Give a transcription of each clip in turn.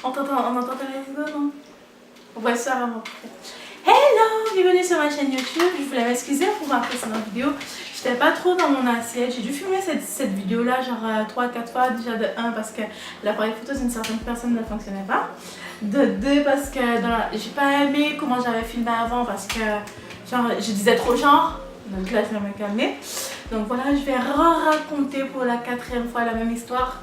On entend la vidéo, non? On voit ça vraiment. Hello, bienvenue sur ma chaîne YouTube. Je voulais m'excuser pour ma précédente vidéo. J'étais pas trop dans mon assiette. J'ai dû filmer cette vidéo là genre 3-4 fois. Déjà de 1 parce que l'appareil photo d'une certaine personne ne fonctionnait pas. De 2 parce que j'ai pas aimé comment j'avais filmé avant parce que genre je disais trop genre. Donc là je vais me calmer. Donc voilà, je vais raconter pour la 4e fois la même histoire.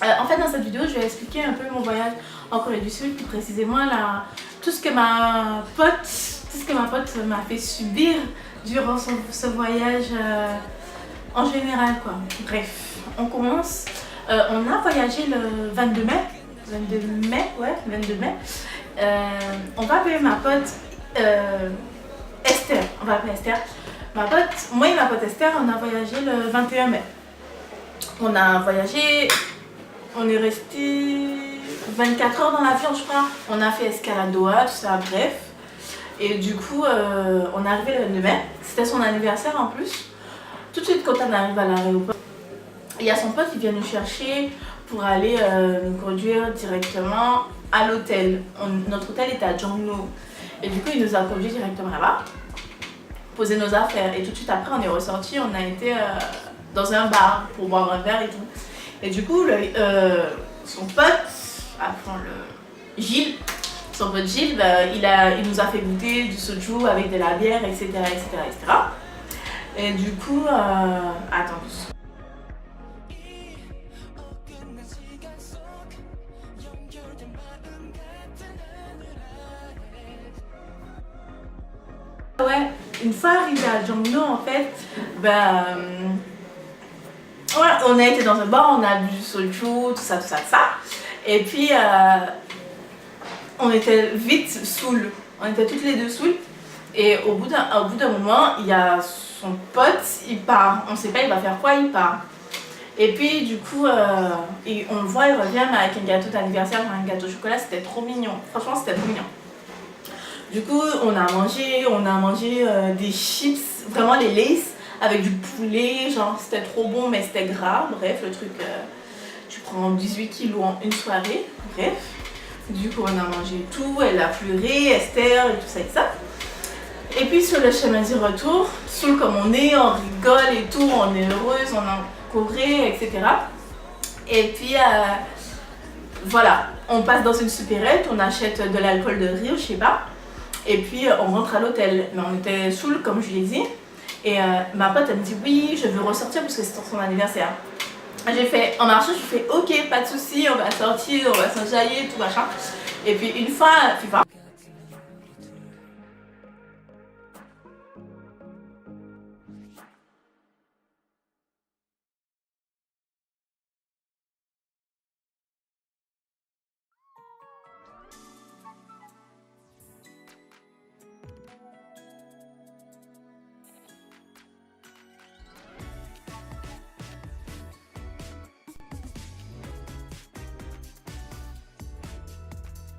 En fait dans cette vidéo je vais expliquer un peu mon voyage en Corée du Sud, plus précisément tout ce que ma pote m'a fait subir durant ce voyage en général quoi. Bref, on commence. On a voyagé le 22 mai. 22 mai, ouais, 22 mai. On va appeler ma pote Esther. On va appeler Esther. Moi et ma pote Esther, on a voyagé le 21 mai. On a voyagé, on est resté 24 heures dans l'avion, je crois. On a fait escale à Doha, tout ça, bref. Et du coup, on est arrivé le 22 mai. C'était son anniversaire en plus. Tout de suite, quand on arrive à l'aéroport, il y a son pote qui vient nous chercher pour aller nous conduire directement à l'hôtel. Notre hôtel était à Jongno. Et du coup, il nous a conduit directement là-bas, poser nos affaires. Et tout de suite après, on est ressorti, on a été dans un bar pour boire un verre et tout. Et du coup, son pote, Gilles, son pote Gilles, il nous a fait goûter du soju avec de la bière, etc. etc. Et du coup, attends. Ouais, une fois arrivé à Jongno, en fait, ouais, on a été dans un bar, on a bu du soju, tout ça. Et puis, on était vite saouls. On était toutes les deux saouls. Et au bout d'un moment, il y a son pote, il part. On ne sait pas, il va faire quoi, il part. Et puis, du coup, on le voit, il revient avec un gâteau d'anniversaire, un gâteau au chocolat. C'était trop mignon. Franchement, c'était trop mignon. Du coup, on a mangé des chips, vraiment les Lay's, avec du poulet, genre c'était trop bon mais c'était gras. Bref, le truc, tu prends 18 kilos en une soirée. Bref, du coup on a mangé tout, elle a pleuré, Esther et tout ça et ça. Et puis sur le chemin du retour, saoul comme on rigole et tout, on est heureuse, on est en Corée, etc. Et puis voilà, on passe dans une supérette, on achète de l'alcool de riz, je sais pas. Et puis on rentre à l'hôtel, mais on était saoul comme je l'ai dit. Et ma pote elle me dit oui, je veux ressortir parce que c'est son anniversaire. J'ai fait, en marchant, je fais ok, pas de souci, on va sortir, on va s'enjailler, tout machin. Et puis une fois,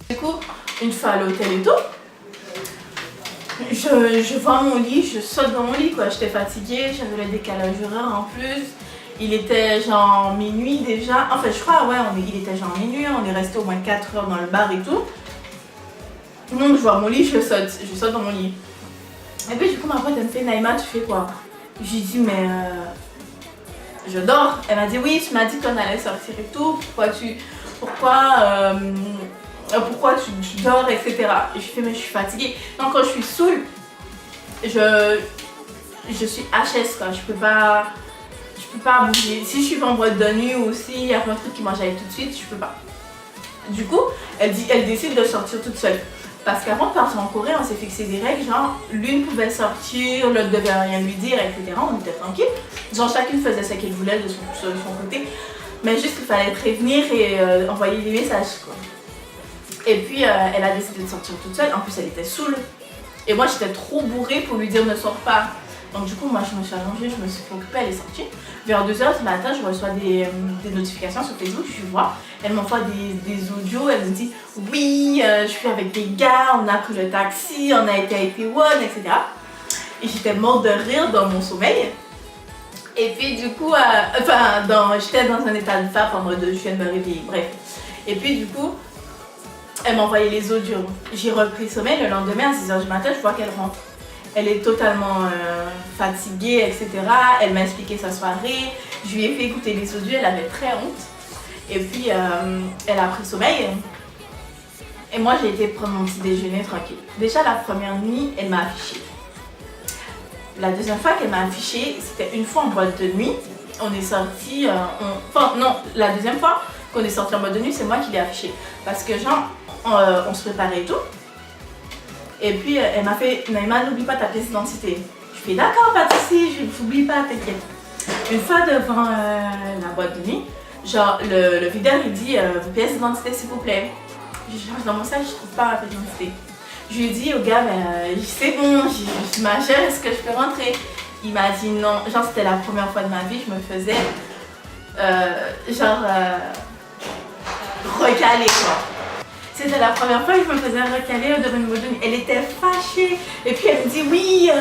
du coup, une fois à l'hôtel et tout, je vois mon lit, je saute dans mon lit quoi. J'étais fatiguée, j'avais le décalage horaire en plus. Il était genre minuit déjà. Enfin, je crois, ouais, il était genre minuit. On est resté au moins 4 heures dans le bar et tout. Donc, je vois mon lit, je saute dans mon lit. Et puis, du coup, ma pote, elle me fait Naïma, tu fais quoi? Je lui dis, mais je dors. Elle m'a dit, oui, tu m'as dit qu'on allait sortir et tout. Pourquoi tu dors, etc. Et je fais, mais je suis fatiguée. Donc, quand je suis saoule, je suis HS quoi. Je peux pas bouger. Si je suis en boîte de nuit ou s'il y a un truc qui m'enjaille tout de suite, je peux pas. Du coup, elle décide de sortir toute seule. Parce qu'avant de partir en Corée, on s'est fixé des règles, genre l'une pouvait sortir, l'autre devait rien lui dire, etc. On était tranquille. Genre chacune faisait ce qu'elle voulait de son côté. Mais juste qu'il fallait prévenir et envoyer des messages quoi. Et puis elle a décidé de sortir toute seule. En plus elle était saoule. Et moi j'étais trop bourrée pour lui dire ne sors pas. Donc du coup moi je me suis allongée, je me suis préoccupée, elle est sortie. Vers 2 h du matin je reçois des notifications sur Facebook, je vois. Elle m'envoie des audios, elle me dit oui je suis avec des gars, on a pris le taxi, on a été à Itaewon, etc. Et j'étais morte de rire dans mon sommeil. Et puis du coup, j'étais dans un état de vape en mode je viens de me réveiller, bref. Et puis du coup, Elle m'a envoyé les audios. J'ai repris sommeil, le lendemain à 6h du matin, je vois qu'elle rentre. Elle est totalement fatiguée, etc. Elle m'a expliqué sa soirée. Je lui ai fait écouter les audios, elle avait très honte. Et puis, elle a pris sommeil. Et moi, j'ai été prendre mon petit déjeuner tranquille. Déjà, la première nuit, elle m'a affiché. La deuxième fois qu'elle m'a affiché, c'était une fois en boîte de nuit. On est sorti... Enfin, non, la deuxième fois qu'on est sorti en boîte de nuit, c'est moi qui l'ai affiché. Parce que, genre, on se préparait et tout. Et puis, elle m'a fait, Naïma, n'oublie pas ta pièce d'identité. Je fais, d'accord, pas de soucis, je n'oublie pas, t'inquiète. Une fois devant la boîte de nuit, genre, le videur, il dit, vos pièces d'identité, s'il vous plaît. Je cherche dans mon sac, je trouve pas ma pièce d'identité. Je lui ai dit au gars, c'est bon, je ma chère, est-ce que je peux rentrer? Il m'a dit non. Genre, c'était la première fois de ma vie, je me faisais, recaler, quoi. C'était la première fois que je me faisais recaler devant une boîte de nuit. Elle était fâchée. Et puis elle me dit oui,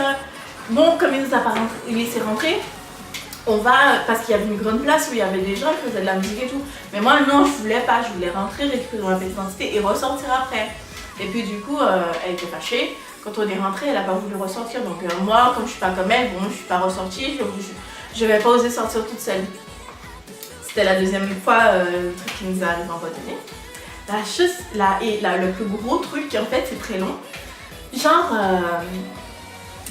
bon, comme il nous a pas laissé rentrer, on va, parce qu'il y avait une grande place où il y avait des gens qui faisaient de la musique et tout. Mais moi non, je voulais pas, je voulais rentrer, récupérer ma pièce d'identité et ressortir après. Et puis du coup, elle était fâchée. Quand on est rentré, elle n'a pas voulu ressortir. Donc moi, comme je suis pas comme elle, bon, je suis pas ressortie. Je vais pas oser sortir toute seule. C'était la deuxième fois le truc qui nous est arrivé en boîte de nuit. La chose, le plus gros truc, en fait, c'est très long. Genre,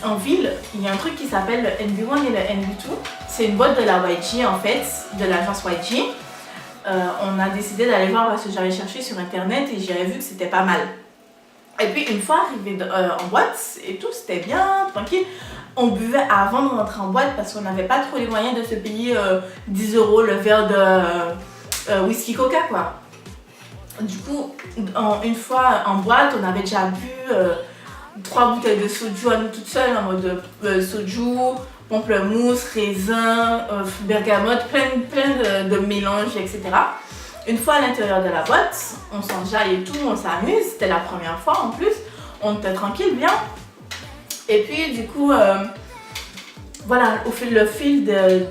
en ville, il y a un truc qui s'appelle le NB1 et le NB2. C'est une boîte de la YG, en fait, de l'agence YG. On a décidé d'aller voir parce que j'avais cherché sur internet et j'avais vu que c'était pas mal. Et puis, une fois arrivé en boîte et tout, c'était bien, tranquille. On buvait avant de rentrer en boîte parce qu'on n'avait pas trop les moyens de se payer 10 € le verre de whisky coca, quoi. Du coup, une fois en boîte, on avait déjà bu 3 bouteilles de soju à nous toutes seules, en mode soju, pamplemousse, raisin, bergamote, plein de mélanges, etc. Une fois à l'intérieur de la boîte, on s'enjaille et tout, on s'amuse, c'était la première fois en plus, on était tranquille, bien. Et puis du coup, voilà, le fil de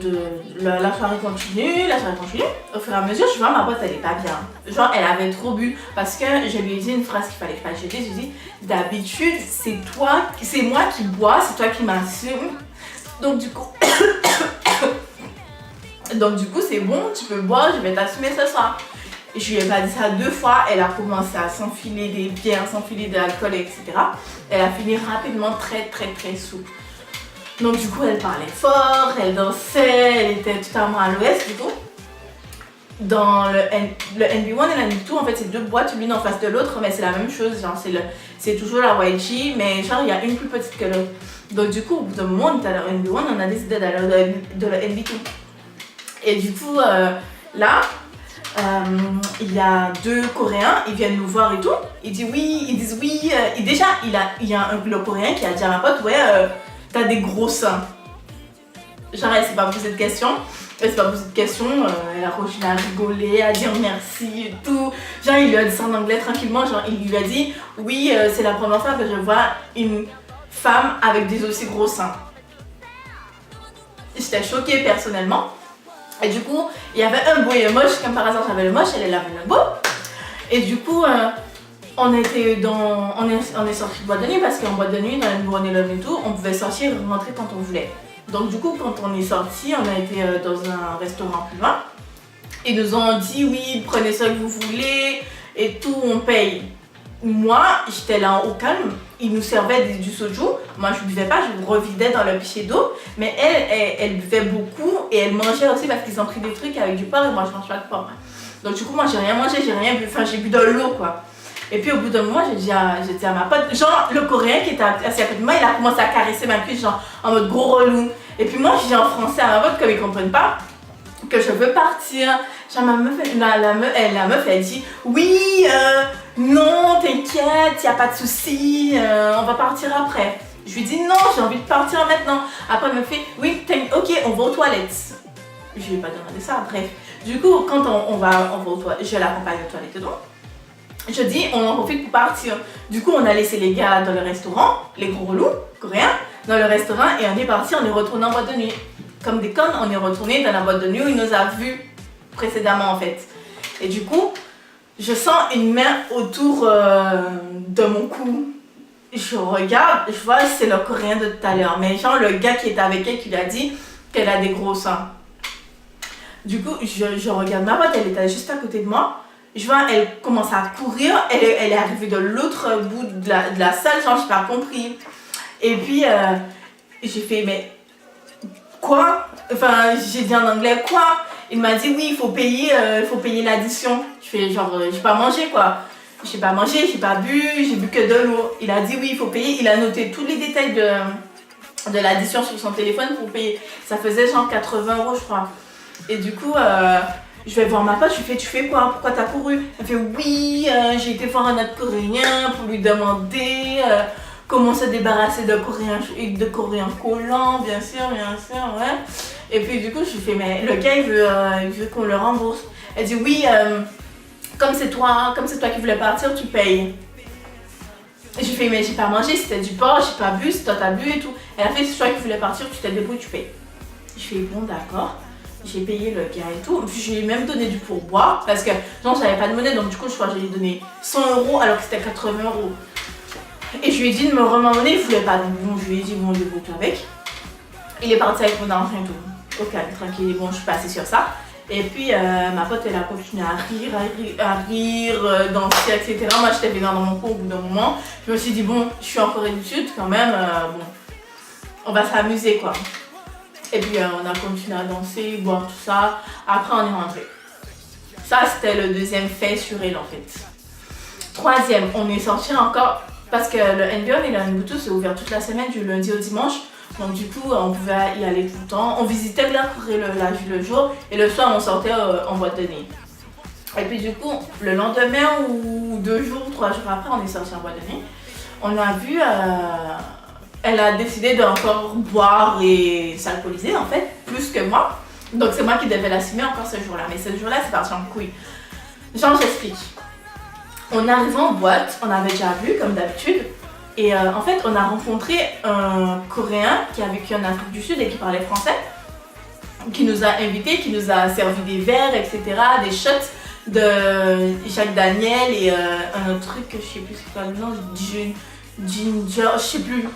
la soirée continue, au fur et à mesure, je vois ma boîte, elle est pas bien. Genre, elle avait trop bu, parce que je lui ai dit une phrase qu'il fallait pas jeter, je lui ai dit, d'habitude, c'est moi qui bois, c'est toi qui m'assumes. Donc du coup, c'est bon, tu peux boire, je vais t'assumer ce soir. Et je lui ai pas dit ça 2 fois, elle a commencé à s'enfiler des bières, s'enfiler de l'alcool, etc. Elle a fini rapidement très sous. Donc du coup, elle parlait fort, elle dansait, elle était totalement à l'ouest du coup. Dans le NB1 et le NB2, en fait, c'est 2 boîtes l'une en face de l'autre, mais c'est la même chose, genre c'est toujours la YG, mais genre il y a une plus petite que l'autre. Donc du coup, au bout d'un moment, on était à le NB1, on a décidé d'aller de le NB2. Et du coup, là, il y a 2 Coréens, ils viennent nous voir et tout. Ils disent oui. Et déjà, il y a le Coréen qui a dit à ma pote, ouais, t'as des gros seins. Genre, elle s'est pas posé de questions. Elle a continué à rigoler, à dire merci et tout. Genre, il lui a dit ça en anglais tranquillement. Genre, il lui a dit, oui, c'est la première fois que je vois une femme avec des aussi gros seins. J'étais choquée personnellement. Et du coup, il y avait un beau et un moche, comme par hasard j'avais le moche, elle avait le beau. Et du coup, on est sorti de boîte de nuit parce qu'en boîte de nuit, dans le Bureau et tout, on pouvait sortir et rentrer quand on voulait. Donc du coup, quand on est sorti, on a été dans un restaurant plus loin. Ils nous ont dit, oui, prenez ça que vous voulez et tout, on paye. Moi, j'étais là au calme, ils nous servaient du soju. Moi, je buvais pas, je revidais dans le pichet d'eau. Mais elle buvait beaucoup et elle mangeait aussi parce qu'ils ont pris des trucs avec du porc et moi, je mange pas de porc. Donc, du coup, moi, j'ai rien mangé, j'ai rien bu. Enfin, j'ai bu de l'eau, quoi. Et puis, au bout d'un moment, j'ai dit à ma pote, genre, le Coréen qui était assis à côté de moi, il a commencé à caresser ma cuisse, genre, en mode gros relou. Et puis, moi, je dis en français à ma pote, comme ils comprennent pas, que je veux partir. Genre, la meuf, elle dit, oui, non, t'inquiète, y a pas de souci, on va partir après. Je lui dis non, j'ai envie de partir maintenant. Après, elle me fait oui, ok, on va aux toilettes. Je lui ai pas demandé ça, bref. Du coup, quand on va aux toilettes, je l'accompagne aux toilettes et donc. Je dis, on en profite pour partir. Du coup, on a laissé les gars dans le restaurant, les gros relous coréens, dans le restaurant et on est parti, on est retourné en boîte de nuit. Comme des connes, on est retourné dans la boîte de nuit où il nous a vus précédemment en fait. Et du coup, Je sens une main autour de mon cou. Je regarde, je vois c'est le Coréen de tout à l'heure. Mais genre le gars qui est avec elle qui lui a dit qu'elle a des gros seins. Du coup, je regarde ma pote, elle était juste à côté de moi. Je vois, elle commence à courir. Elle est arrivée de l'autre bout de la salle, genre j'ai pas compris. Et puis, j'ai fait, mais quoi? Enfin, j'ai dit en anglais, quoi? Il m'a dit, oui, il faut payer l'addition. Je fais, genre, j'ai pas mangé, quoi. J'ai pas mangé, j'ai pas bu, j'ai bu que de l'eau. Il a dit, oui, il faut payer. Il a noté tous les détails de l'addition sur son téléphone pour payer. Ça faisait genre 80 €, je crois. Et du coup, je vais voir ma pote, je lui fais, tu fais quoi? Pourquoi t'as couru? Elle fait, oui, j'ai été voir un autre Coréen pour lui demander comment se débarrasser de Coréens collants, bien sûr, ouais. Et puis du coup, je lui fais, mais le gars, il veut qu'on le rembourse. Elle dit, oui, comme c'est toi qui voulais partir, tu payes. Et je lui fais, mais j'ai pas mangé, c'était du porc, j'ai pas bu, c'est toi t'as bu et tout. Elle a fait, c'est toi qui voulais partir, tu t'es débrouillé, tu payes. Je fais, bon, d'accord. J'ai payé le gars et tout. Puis je lui ai même donné du pourboire parce que genre j'avais pas de monnaie, donc du coup je crois que je lui ai donné 100 € alors que c'était 80 €. Et je lui ai dit de me remettre ma monnaie, il voulait pas. Donc bon, je lui ai dit bon, débrouille-toi avec. Il est parti avec mon argent et tout. Ok, tranquille, bon, je suis passée sur ça. Et puis ma pote elle a continué à rire, danser, etc. Moi j'étais bien dans mon cours au bout d'un moment. Je me suis dit bon, je suis en Corée du Sud quand même, bon, on va s'amuser quoi. Et puis on a continué à danser, boire tout ça. Après on est rentré. Ça c'était le deuxième fait sur elle en fait. Troisième, on est sorti encore parce que le NBA et la Nbutu c'est ouvert toute la semaine du lundi au dimanche. Donc du coup on pouvait y aller tout le temps. On visitait la Corée la ville le jour et le soir on sortait en boîte de nuit. Et puis du coup le lendemain ou 2 jours, 3 jours après on est sorti en boîte de nuit. On a vu... elle a décidé d'encore boire et s'alcooliser en fait, plus que moi. Donc c'est moi qui devais l'assumer encore ce jour-là. Mais ce jour-là, c'est parti en couille. Genre, j'explique. On arrivait en boîte, on avait déjà bu comme d'habitude. Et en fait, on a rencontré un Coréen qui a vécu en Afrique du Sud et qui parlait français. Qui nous a invités, qui nous a servi des verres, etc. Des shots de Jacques Daniel et un autre truc que je sais plus c'est quoi le nom, Ginger, je sais plus.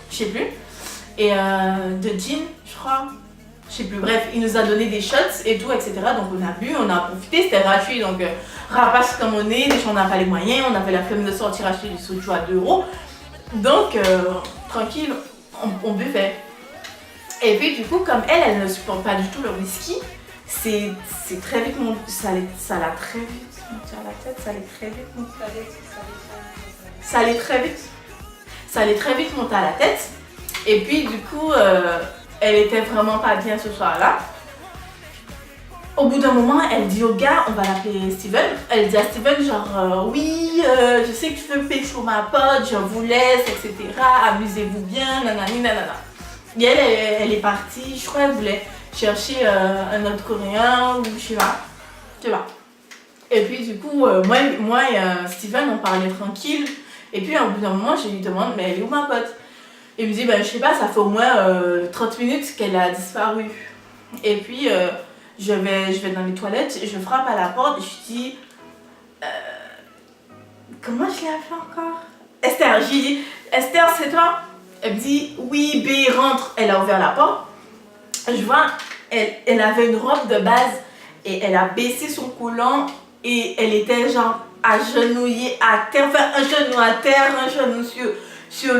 Et de gin, je crois. Je sais plus. Bref, il nous a donné des shots et tout, etc. Donc on a bu, on a profité, c'était gratuit. Donc rapace comme on est, on n'a pas les moyens, on avait la flemme de sortir acheter du soju à 2 €. Donc tranquille, on buvait. Et puis du coup, comme elle ne supporte pas du tout le whisky, c'est très vite monté, ça l'a très vite monté à la tête, ça allait très vite monter à la tête, ça allait très vite monter à la tête. Et puis du coup, elle était vraiment pas bien ce soir-là. Au bout d'un moment, elle dit au gars, on va l'appeler Steven. Elle dit à Steven genre, oui, je sais que tu veux pécho ma pote, je vous laisse, etc. Amusez-vous bien, nanani, nanana. Et elle est partie, je crois qu'elle voulait chercher un autre Coréen ou je sais pas. Et puis du coup, moi et Steven, on parlait tranquille. Et puis au bout d'un moment, je lui demande, mais elle est où ma pote? Il me dit, ben je sais pas, ça fait au moins 30 minutes qu'elle a disparu. Et puis je vais dans les toilettes, je frappe à la porte et je dis, comment je l'ai appelée encore? Esther, j'ai dit, Esther c'est toi? Elle me dit, oui, B, rentre. Elle a ouvert la porte. Je vois, elle avait une robe de base et elle a baissé son collant et elle était genre agenouillée à terre, enfin un genou à terre, un genou sur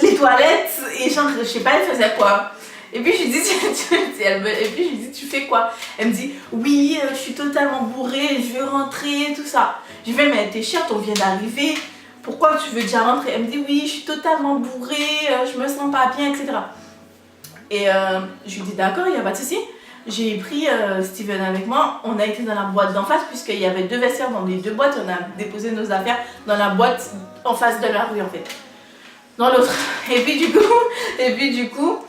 les toilettes et genre, je sais pas, elle faisait quoi. Et puis je lui dis, tu fais quoi? Elle me dit, oui, je suis totalement bourrée, je veux rentrer, tout ça. Je vais, mais t'es chère, on vient d'arriver. Pourquoi tu veux déjà rentrer? Elle me dit, oui, je suis totalement bourrée, je me sens pas bien, etc. Et je lui dis, d'accord, il n'y a pas de souci. J'ai pris Steven avec moi, on a été dans la boîte d'en face, puisqu'il y avait 2 vestiaires dans les 2 boîtes, on a déposé nos affaires dans la boîte en face de la rue, en fait. Dans l'autre. Et puis du coup,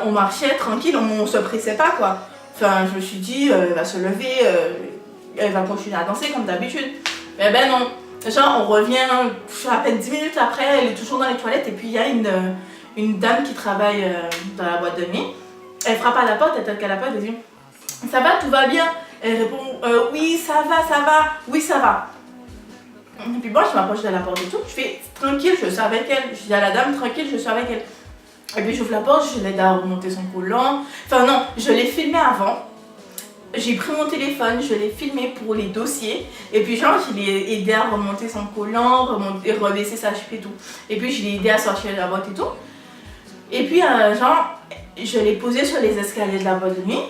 on marchait tranquille, on se pressait pas, quoi. Enfin, je me suis dit, elle va se lever, elle va continuer à danser comme d'habitude. Mais ben non. Genre, on revient à peine 10 minutes après, elle est toujours dans les toilettes et puis il y a une dame qui travaille dans la boîte de nuit. Elle frappe à la porte, elle toque à la porte et dit, ça va, tout va bien? Elle répond oui, ça va, oui, ça va. Et puis moi, je m'approche de la porte et tout. Je fais tranquille, je suis avec elle. Je dis à la dame, tranquille, je suis avec elle. Et puis j'ouvre la porte, je l'aide à remonter son collant. Enfin non, je l'ai filmé avant. J'ai pris mon téléphone, je l'ai filmé pour les dossiers. Et puis genre, je l'ai aidé à remonter son collant, rebaisser sa jupe et tout. Et puis je l'ai aidé à sortir de la boîte et tout. Et puis genre, je l'ai posé sur les escaliers de la boîte de nuit.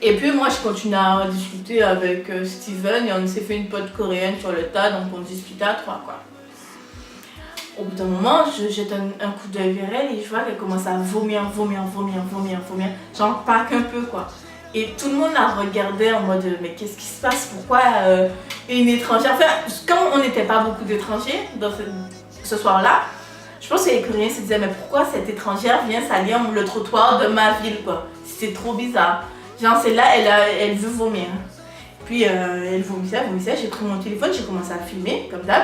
Et puis moi, je continue à discuter avec Steven et on s'est fait une pote coréenne sur le tas, donc on discutait à trois quoi. Au bout d'un moment, je jette un coup d'œil vers elle et je vois qu'elle commence à vomir. Genre pas qu'un peu quoi. Et tout le monde la regardait en mode mais qu'est-ce qui se passe? Pourquoi une étrangère? Enfin, comme on n'était pas beaucoup d'étrangers dans ce soir-là, je pense que les Coréens se disaient mais pourquoi cette étrangère vient salir le trottoir de ma ville quoi? C'est trop bizarre. Genre c'est là, elle veut vomir. Puis elle vomissait, j'ai pris mon téléphone, j'ai commencé à filmer comme d'hab.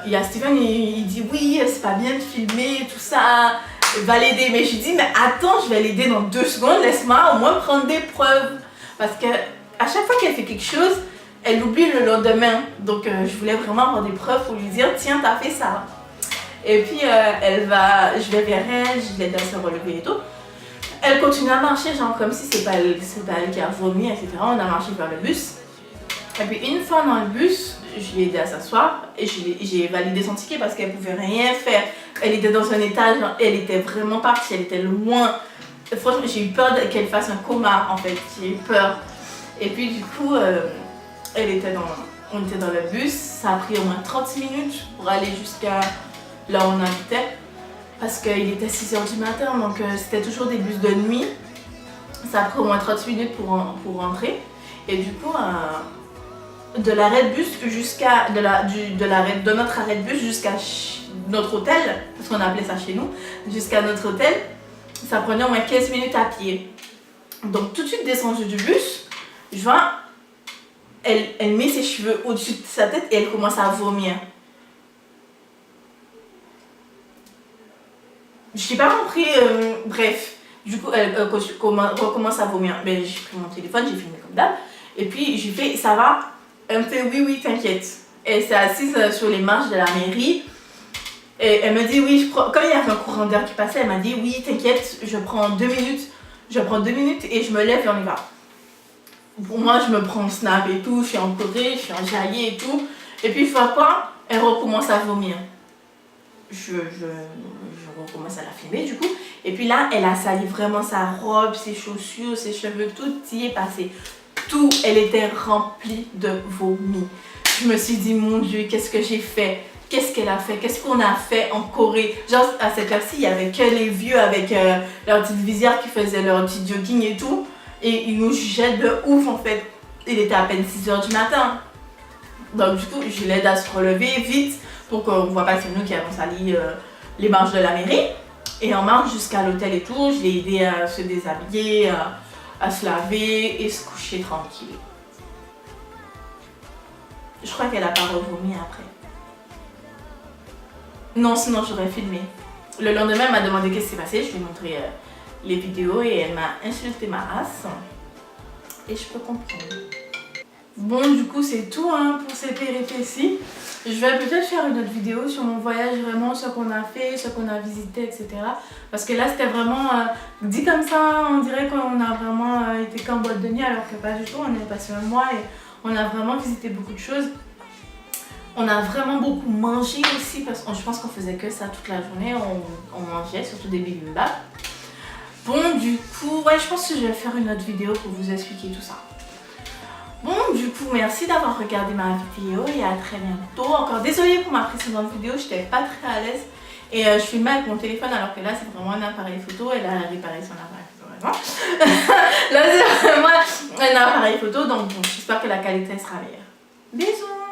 Il y a Steven, il dit oui, c'est pas bien de filmer, tout ça, va l'aider. Mais je lui dis, mais attends, je vais l'aider dans 2 secondes, laisse-moi au moins prendre des preuves. Parce que à chaque fois qu'elle fait quelque chose, elle l'oublie le lendemain. Donc je voulais vraiment avoir des preuves pour lui dire, tiens, t'as fait ça. Et puis je vais vers elle, je l'aide à se relever et tout. Elle continue à marcher, genre comme si c'est pas elle qui a vomi, etc. On a marché vers le bus. Et puis une fois dans le bus, je l'ai aidé à s'asseoir et j'ai validé son ticket parce qu'elle pouvait rien faire. Elle était dans un état, genre, elle était vraiment partie, elle était loin. Franchement, j'ai eu peur qu'elle fasse un coma en fait, j'ai eu peur. Et puis du coup, on était dans le bus, ça a pris au moins 30 minutes pour aller jusqu'à là où on habitait. Parce qu'il était 6h du matin, donc c'était toujours des bus de nuit. Ça a pris au moins 30 minutes pour rentrer. Et du coup, de l'arrêt de bus jusqu'à de notre arrêt de bus jusqu'à notre hôtel, parce qu'on appelait ça chez nous, jusqu'à notre hôtel, ça prenait au moins 15 minutes à pied. Donc tout de suite descendue du bus, je vois, elle met ses cheveux au-dessus de sa tête et elle commence à vomir. Je n'ai pas compris, bref. Du coup, elle recommence à vomir. Ben, j'ai pris mon téléphone, j'ai filmé comme d'hab. Et puis, j'ai fait, ça va? Elle me fait, oui, t'inquiète. Elle s'est assise sur les marches de la mairie. Et elle me dit, oui, comme il y avait un courant d'air qui passait, elle m'a dit, oui, t'inquiète, je prends 2 minutes. Je prends 2 minutes et je me lève et on y va. Pour moi, je me prends le snap et tout, je suis en Corée, je suis enjaillée et tout. Et puis, une fois quoi, elle recommence à vomir. Je recommence à la filmer du coup. Et puis là, elle a sali vraiment sa robe, ses chaussures, ses cheveux, tout y est passé. Tout, elle était remplie de vomi. Je me suis dit, mon Dieu, qu'est-ce que j'ai fait? Qu'est-ce qu'elle a fait? Qu'est-ce qu'on a fait en Corée? Genre, à cette heure-ci, il n'y avait que les vieux avec leur petite visière qui faisaient leur petit jogging et tout. Et ils nous jugeaient de ouf en fait. Il était à peine 6h du matin. Donc du coup, je l'aide à se relever vite pour qu'on ne voit pas que c'est nous qui avons sali les marches de la mairie. Et on marche jusqu'à l'hôtel et tout. Je l'ai aidé à se déshabiller, à se laver et se coucher tranquille. Je crois qu'elle n'a pas revomi après. Non, sinon j'aurais filmé. Le lendemain, elle m'a demandé qu'est-ce qui s'est passé. Je lui ai montré les vidéos et elle m'a insulté ma race. Et je peux comprendre. Bon, du coup, c'est tout hein, pour ces péripéties. Je vais peut-être faire une autre vidéo sur mon voyage, vraiment, ce qu'on a fait, ce qu'on a visité, etc. Parce que là, c'était vraiment dit comme ça, on dirait qu'on a vraiment été qu'en boîte de nuit, alors que pas du tout. On est passé un mois et on a vraiment visité beaucoup de choses. On a vraiment beaucoup mangé aussi, parce que je pense qu'on faisait que ça toute la journée. On mangeait, surtout des bibimbap. Bon, du coup, ouais, je pense que je vais faire une autre vidéo pour vous expliquer tout ça. Bon, du coup, merci d'avoir regardé ma vidéo et à très bientôt. Encore désolée pour ma précédente vidéo, j'étais pas très à l'aise. Et je filmais avec mon téléphone alors que là, c'est vraiment un appareil photo. Elle a réparé son appareil photo, vraiment. Là, c'est vraiment un appareil photo, donc bon, j'espère que la qualité sera meilleure. Bisous!